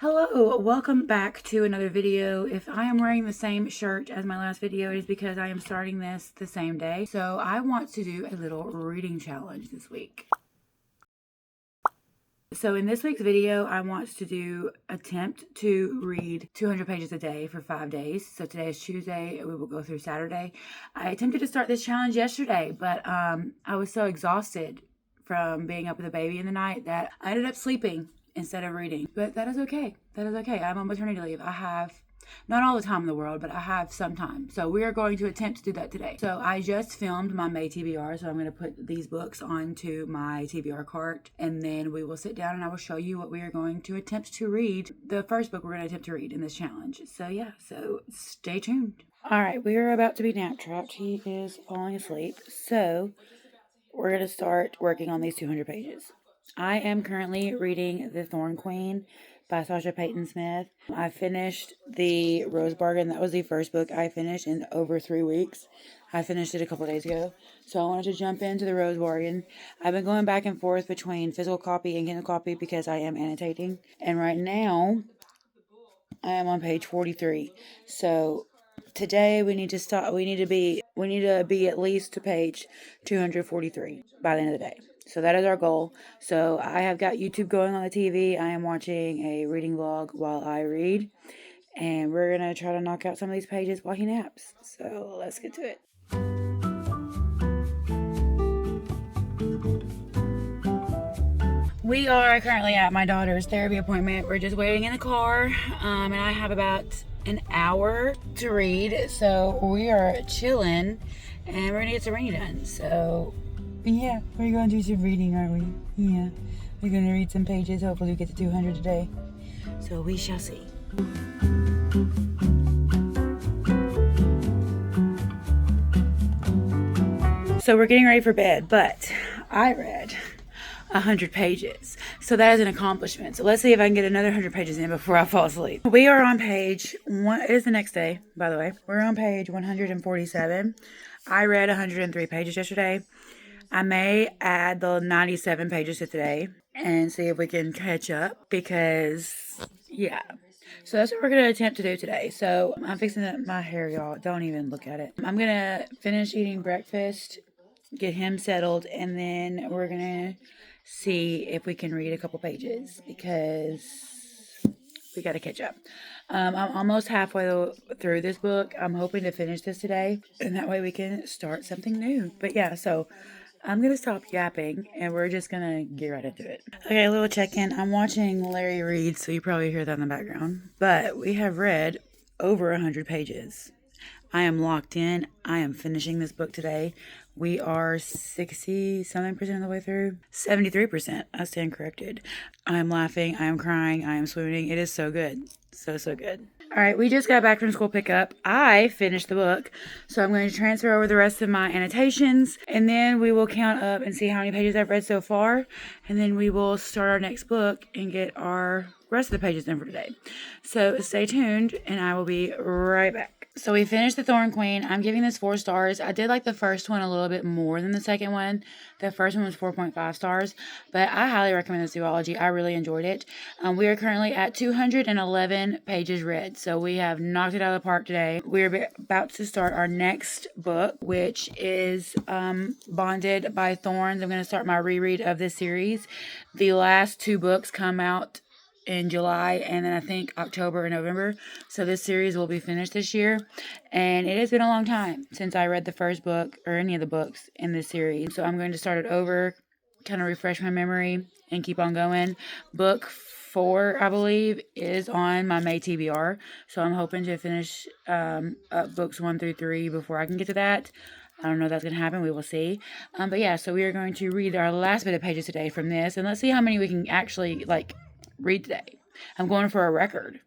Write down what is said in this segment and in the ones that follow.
Hello, welcome back to another video. If I am wearing the same shirt as my last video, it is because I am starting this the same day. So I want to do a little reading challenge this week. So in this week's video, I want to attempt to read 200 pages a day for 5 days. So today is Tuesday, we will go through Saturday. I attempted to start this challenge yesterday, but I was so exhausted from being up with the baby in the night that I ended up sleeping instead of reading. But that is okay. That is okay. I'm on maternity leave. I have not all the time in the world, but I have some time. So we are going to attempt to do that today. So I just filmed my May TBR. So I'm going to put these books onto my TBR cart, and then we will sit down and I will show you what we are going to attempt to read. The first book we're going to attempt to read in this challenge. So yeah, so stay tuned. All right, we are about to be nap trapped. He is falling asleep. So we're going to start working on these 200 pages. I am currently reading The Thorn Queen by Sasha Payton Smith. I finished The Rose Bargain. That was the first book I finished in over 3 weeks. I finished it a couple days ago. So I wanted to jump into The Rose Bargain. I've been going back and forth between physical copy and Kindle copy because I am annotating. And right now, I am on page 43. So today we need to be at least to page 243 by the end of the day. So that is our goal. So I have got YouTube going on the TV. I am watching a reading vlog while I read. And we're going to try to knock out some of these pages while he naps. So let's get to it. We are currently at my daughter's therapy appointment. We're just waiting in the car. And I have about an hour to read. So we are chilling. And we're going to get some reading done. So yeah, we're going to do some reading, aren't we? Yeah. We're going to read some pages. Hopefully we get to 200 today. So we shall see. So we're getting ready for bed, but I read 100 pages. So that is an accomplishment. So let's see if I can get another 100 pages in before I fall asleep. We are on page one. It is the next day, by the way. We're on page 147. I read 103 pages yesterday. I may add the 97 pages to today and see if we can catch up because, yeah. So that's what we're going to attempt to do today. So I'm fixing my hair, y'all. Don't even look at it. I'm going to finish eating breakfast, get him settled, and then we're going to see if we can read a couple pages because we got to catch up. I'm almost halfway through this book. I'm hoping to finish this today, and that way we can start something new. But yeah, so I'm going to stop yapping, and we're just going to get right into it. Okay, a little check-in. I'm watching Larry read, so you probably hear that in the background. But we have read over 100 pages. I am locked in. I am finishing this book today. We are 60-something% of the way through. 73%. I stand corrected. I am laughing. I am crying. I am swooning. It is so good. So good. All right, we just got back from school pickup. I finished the book, so I'm going to transfer over the rest of my annotations, and then we will count up and see how many pages I've read so far, and then we will start our next book and get our rest of the pages in for today. So stay tuned, and I will be right back. So we finished The Thorn Queen. I'm giving this 4 stars. I did like the first one a little bit more than the second one. The first one was 4.5 stars, but I highly recommend this duology. I really enjoyed it. We are currently at 211 pages read, so we have knocked it out of the park today. We're about to start our next book, which is Bonded by Thorns. I'm going to start my reread of this series. The last 2 books come out in July, and then I think October or November. So this series will be finished this year. And it has been a long time since I read the first book or any of the books in this series. So I'm going to start it over, kind of refresh my memory, and keep on going. Book 4, I believe, is on my May TBR. So I'm hoping to finish up books 1 through 3 before I can get to that. I don't know if that's going to happen. We will see. But yeah, so we are going to read our last bit of pages today from this. And let's see how many we can actually, read today. I'm going for a record.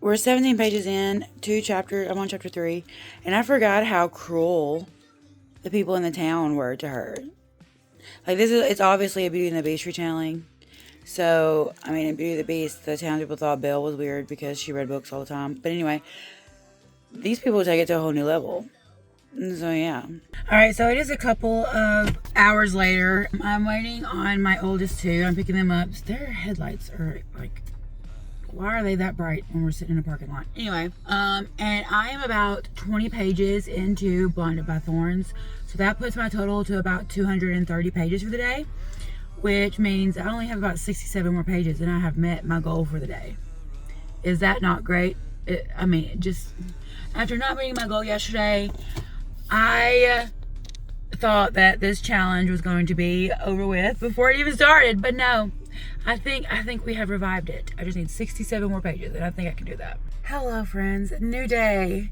We're 17 pages in, 2 chapters. I'm on chapter 3, and I forgot how cruel the people in the town were to her. It's obviously a Beauty and the Beast retelling. So, in Beauty and the Beast, the town people thought Belle was weird because she read books all the time. But anyway, these people take it to a whole new level. So yeah. All right, so it is a couple of hours later. I'm waiting on my oldest two. I'm picking them up. Their headlights are like, why are they that bright when we're sitting in a parking lot? Anyway, and I am about 20 pages into Blinded by Thorns. So that puts my total to about 230 pages for the day, which means I only have about 67 more pages and I have met my goal for the day. Is that not great? I mean, just after not meeting my goal yesterday, I thought that this challenge was going to be over with before it even started, but no. I think we have revived it. I just need 67 more pages, and I think I can do that. Hello, friends. New day.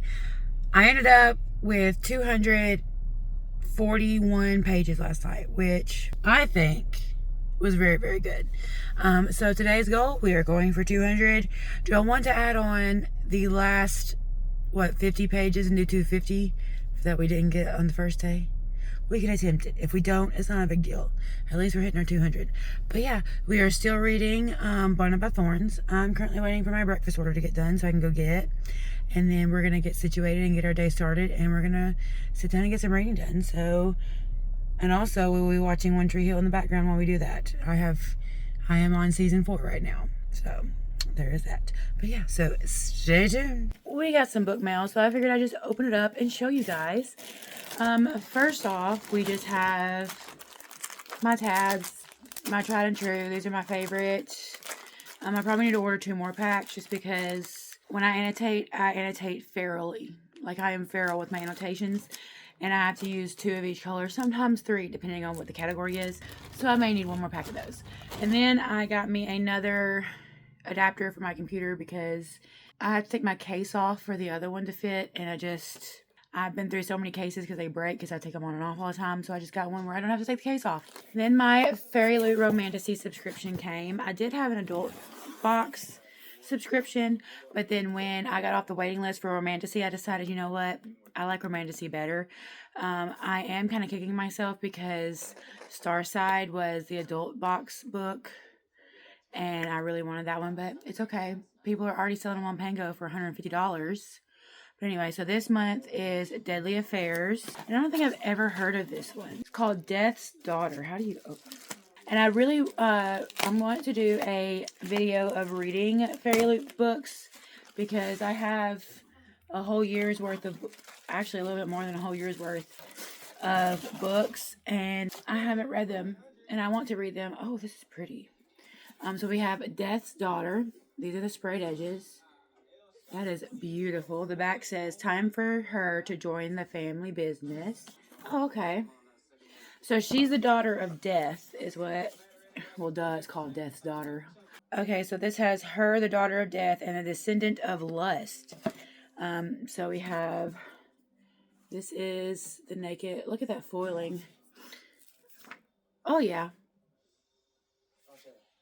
I ended up with 241 pages last night, which I think was very, very good. So today's goal, we are going for 200. Do I want to add on the last, 50 pages and do 250 that we didn't get on the first day? We can attempt it. If we don't, it's not a big deal. At least we're hitting our 200. But yeah, we are still reading Blinded by Thorns. I'm currently waiting for my breakfast order to get done so I can go get it. And then we're going to get situated and get our day started. And we're going to sit down and get some reading done. So, and also we'll be watching One Tree Hill in the background while we do that. I am on season 4 right now. So there is that. But yeah, so stay tuned. We got some book mail, so I figured I'd just open it up and show you guys. First off, we just have my tabs, my tried and true. These are my favorite. I probably need to order 2 more packs just because when I annotate ferally. Like I am feral with my annotations. And I have to use 2 of each color, sometimes 3, depending on what the category is. So I may need 1 more pack of those. And then I got me another adapter for my computer because I had to take my case off for the other one to fit. And I've been through so many cases because they break because I take them on and off all the time. So I just got one where I don't have to take the case off. Then my Fairy Loot Romantasy subscription came. I did have an adult box subscription, but then when I got off the waiting list for Romantasy, I decided, you know what? I like Romantasy better. I am kind of kicking myself because Starside was the adult box book, and I really wanted that one, but it's okay. People are already selling them on Pango for $150. But anyway, so this month is Deadly Affairs. And I don't think I've ever heard of this one. It's called Death's Daughter. How do you open? And I really, I'm wanting to do a video of reading Fairy Loot books because I have a whole year's worth of, actually a little bit more than a whole year's worth of books. And I haven't read them and I want to read them. Oh, this is pretty. So we have Death's Daughter. These are the sprayed edges. That is beautiful. The back says, time for her to join the family business. Oh, okay. So she's the daughter of Death is what, well, duh, it's called Death's Daughter. Okay, so this has her, the daughter of Death, and a descendant of Lust. So we have, this is the naked, look at that foiling. Oh, yeah.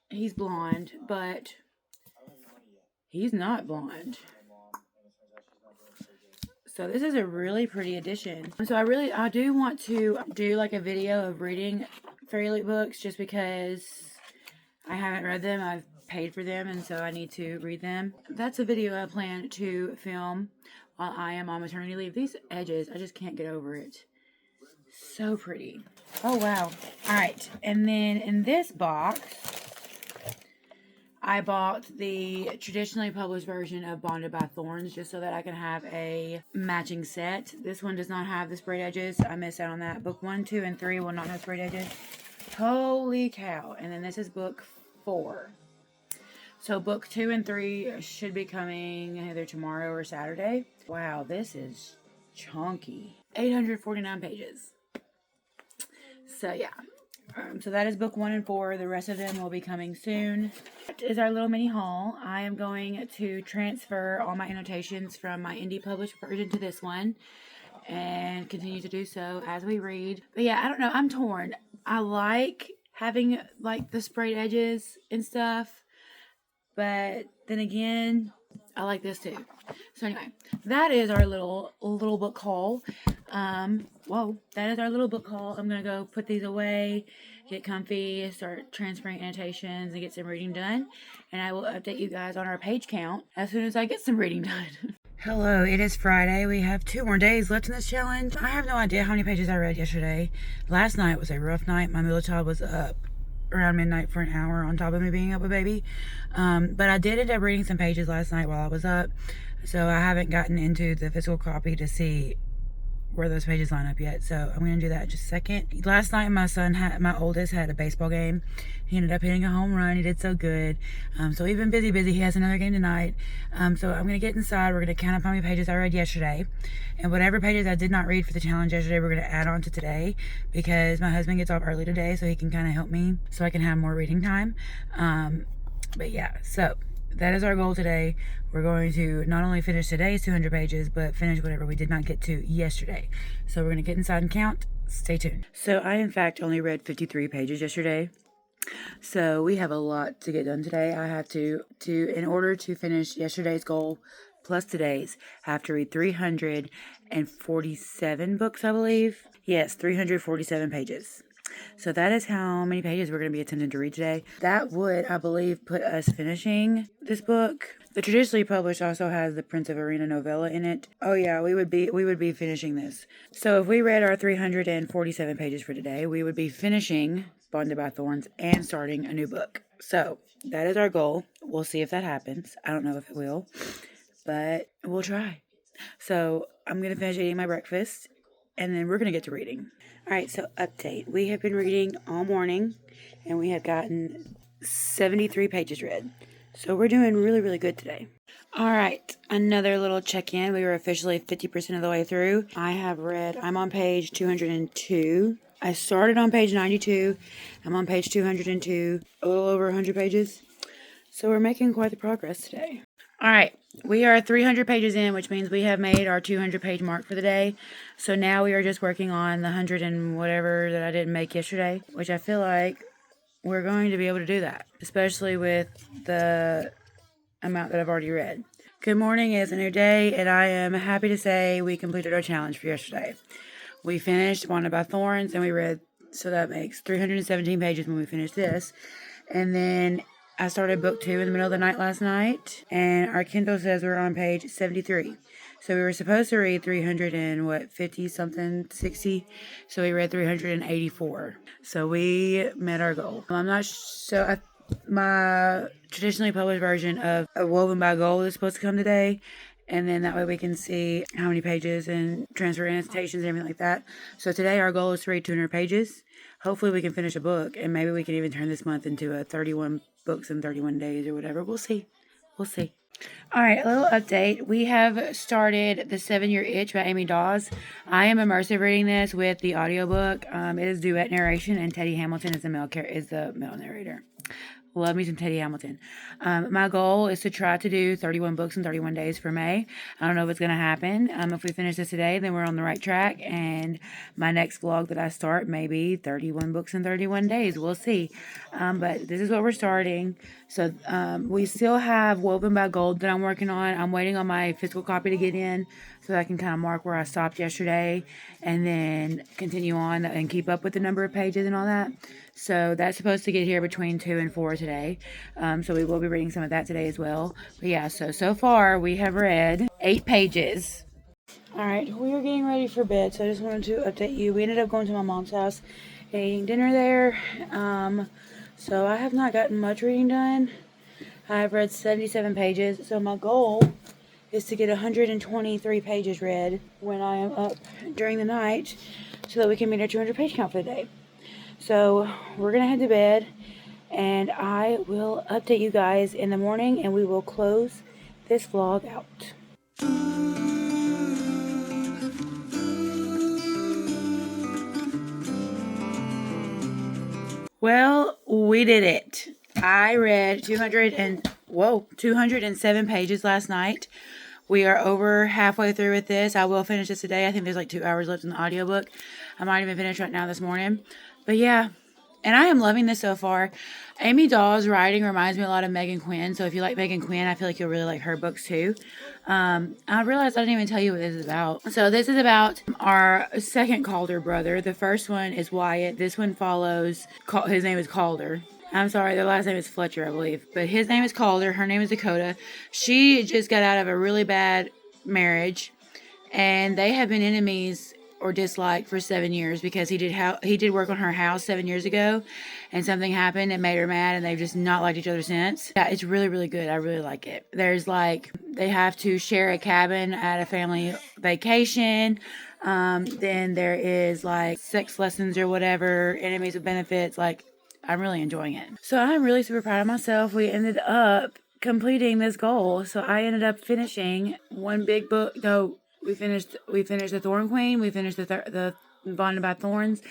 He's blonde, but he's not blonde. So this is a really pretty edition. So I do want to do like a video of reading Fairy Loot books just because I haven't read them. I've paid for them and so I need to read them. That's a video I plan to film while I am on maternity leave. These edges, I just can't get over it. So pretty. Oh wow. Alright, and then in this box I bought the traditionally published version of Bonded by Thorns just so that I can have a matching set. This one does not have the sprayed edges. I missed out on that. Book 1, 2, and 3 will not have sprayed edges. Holy cow. And then this is book 4. So book 2 and 3 should be coming either tomorrow or Saturday. Wow, this is chunky. 849 pages. So yeah. So that is book 1 and 4. The rest of them will be coming soon. That is our little mini haul. I am going to transfer all my annotations from my indie published version to this one and continue to do so as we read. But yeah, I don't know. I'm torn. I like having like the sprayed edges and stuff, but then again, I like this too. So anyway, that is our little book haul. That is our little book haul. I'm gonna go put these away, get comfy, start transferring annotations, and get some reading done. And I will update you guys on our page count as soon as I get some reading done. Hello, it is Friday. We have 2 more days left in this challenge. I have no idea how many pages I read yesterday. Last night was a rough night. My middle child was up around midnight for an hour on top of me being up with baby. But I did end up reading some pages last night while I was up. So I haven't gotten into the physical copy to see where those pages line up yet, so I'm gonna do that in just a second. Last night my oldest had a baseball game. He ended up hitting a home run. He did so good. So we've been busy. He has another game tonight. So I'm gonna get inside. We're gonna count up how many pages I read yesterday, and whatever pages I did not read for the challenge yesterday, we're gonna add on to today, because my husband gets off early today, so he can kind of help me so I can have more reading time. But yeah, so that is our goal today. We're going to not only finish today's 200 pages, but finish whatever we did not get to yesterday. So we're going to get inside and count. Stay tuned. So I, in fact, only read 53 pages yesterday. So we have a lot to get done today. I have to in order to finish yesterday's goal plus today's, have to read 347 books, I believe. Yes, 347 pages. So that is how many pages we're going to be attempting to read today. That would, I believe, put us finishing this book. The traditionally published also has the Prince of Arena novella in it. Oh yeah, we would be finishing this. So if we read our 347 pages for today, we would be finishing Bonded by Thorns and starting a new book. So that is our goal. We'll see if that happens. I don't know if it will, but we'll try. So I'm going to finish eating my breakfast, and then we're going to get to reading. All right, so update. We have been reading all morning, and we have gotten 73 pages read. So we're doing really, really good today. All right, another little check-in. We were officially 50% of the way through. I'm on page 202. I started on page 92. I'm on page 202, a little over 100 pages. So we're making quite the progress today. All right, we are 300 pages in, which means we have made our 200 page mark for the day. So now we are just working on the 100 and whatever that I didn't make yesterday, which I feel like we're going to be able to do that, especially with the amount that I've already read. Good morning, it's a new day, and I am happy to say we completed our challenge for yesterday. We finished Bonded by Thorns, and we read, so that makes 317 pages when we finished this. And then I started book 2 in the middle of the night last night, and our Kindle says we're on page 73. So we were supposed to read 50 something, 60. So we read 384. So we met our goal. My traditionally published version of Woven by Gold is supposed to come today. And then that way we can see how many pages and transfer annotations and everything like that. So today our goal is to read 200 pages. Hopefully we can finish a book, and maybe we can even turn this month into a 31 books in 31 days or whatever. We'll see. All right, a little update. We have started The 7-Year Itch by Amy Dawes. I am immersive reading this with the audiobook. It is duet narration, and Teddy Hamilton is the male narrator. Love me some Teddy Hamilton. My goal is to try to do 31 books in 31 days for May. I don't know if it's going to happen. If we finish this today, then we're on the right track. And my next vlog that I start may be 31 books in 31 days. We'll see. But this is what we're starting. So we still have Woven by Gold that I'm working on. I'm waiting on my physical copy to get in so that I can kind of mark where I stopped yesterday and then continue on and keep up with the number of pages and all that. So that's supposed to get here between 2 and 4 today. So we will be reading some of that today as well. But yeah, so far we have read 8 pages. All right, we are getting ready for bed, so I just wanted to update you. We ended up going to my mom's house and eating dinner there. So I have not gotten much reading done. I've read 77 pages. So my goal is to get 123 pages read when I am up during the night so that we can meet our 200 page count for the day. So we're going to head to bed, and I will update you guys in the morning, and we will close this vlog out. Well, we did it. I read 207 pages last night. We are over halfway through with this. I will finish this today. I think there's like 2 hours left in the audiobook. I might even finish right now this morning. But yeah, and I am loving this so far. Amy Dawes' writing reminds me a lot of Megan Quinn. So if you like Megan Quinn, I feel like you'll really like her books too. I realized I didn't even tell you what this is about. So this is about our second Calder brother. The first one is Wyatt. This one follows, his name is Calder. I'm sorry, their last name is Fletcher, I believe. But his name is Calder. Her name is Dakota. She just got out of a really bad marriage, and they have been enemies or disliked for 7 years because he did work on her house 7 years ago, and something happened that made her mad, and they've just not liked each other since. Yeah, it's really, really good. I really like it. There's like they have to share a cabin at a family vacation. Then there is like sex lessons or whatever, enemies with benefits. Like, I'm really enjoying it. So I'm really super proud of myself. We ended up completing this goal. So I ended up finishing one big book. No, we finished the Thorn Queen. We finished the Bonded by Thorns,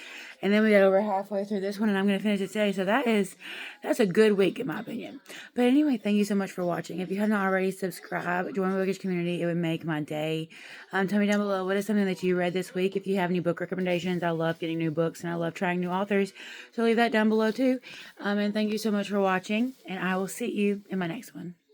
and then we got over halfway through this one, and I'm going to finish it today. So that's a good week in my opinion. But anyway, thank you so much for watching. If you haven't already, subscribe, join my bookish community. It would make my day. Tell me down below, what is something that you read this week? If you have any book recommendations, I love getting new books, and I love trying new authors. So leave that down below too. And thank you so much for watching, and I will see you in my next one.